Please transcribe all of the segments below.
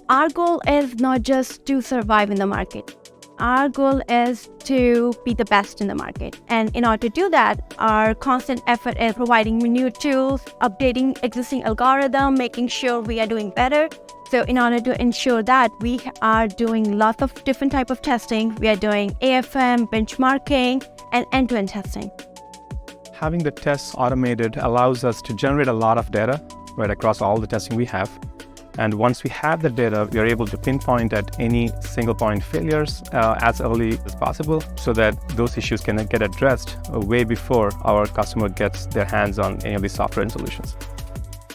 Our goal is not just to survive in the market. Our goal is to be the best in the market. And in order to do that, our constant effort is providing new tools, updating existing algorithm, making sure we are doing better. So in order to ensure that, we are doing lots of different type of testing. We are doing AFM, benchmarking, and end-to-end testing. Having the tests automated allows us to generate a lot of data right across all the testing we have. And once we have the data, we are able to pinpoint at any single point failures as early as possible so that those issues can get addressed way before our customer gets their hands on any of these software and solutions.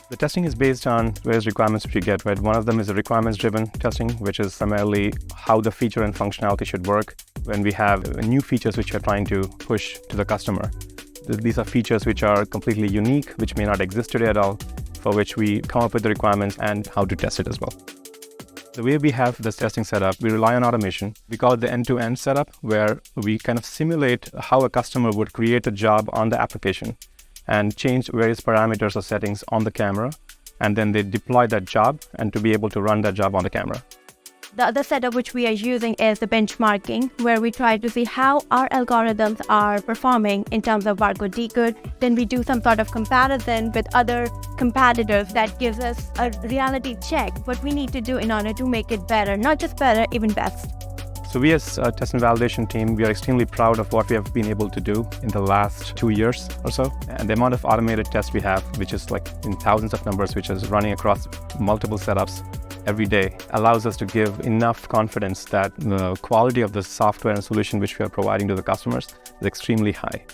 The testing is based on various requirements which you get, right? One of them is a requirements-driven testing, which is primarily how the feature and functionality should work when we have new features which we're trying to push to the customer. These are features which are completely unique, which may not exist today at all, for which we come up with the requirements and how to test it as well. The way we have this testing set up, we rely on automation. We call it the end-to-end setup, where we kind of simulate how a customer would create a job on the application and change various parameters or settings on the camera, and then they deploy that job and to be able to run that job on the camera. The other setup which we are using is the benchmarking, where we try to see how our algorithms are performing in terms of barcode decode. Then we do some sort of comparison with other competitors that gives us a reality check, what we need to do in order to make it better, not just better, even best. So we as a test and validation team, we are extremely proud of what we have been able to do in the last 2 years or so. And the amount of automated tests we have, which is like in thousands of numbers, which is running across multiple setups every day, allows us to give enough confidence that the quality of the software and solution which we are providing to the customers is extremely high.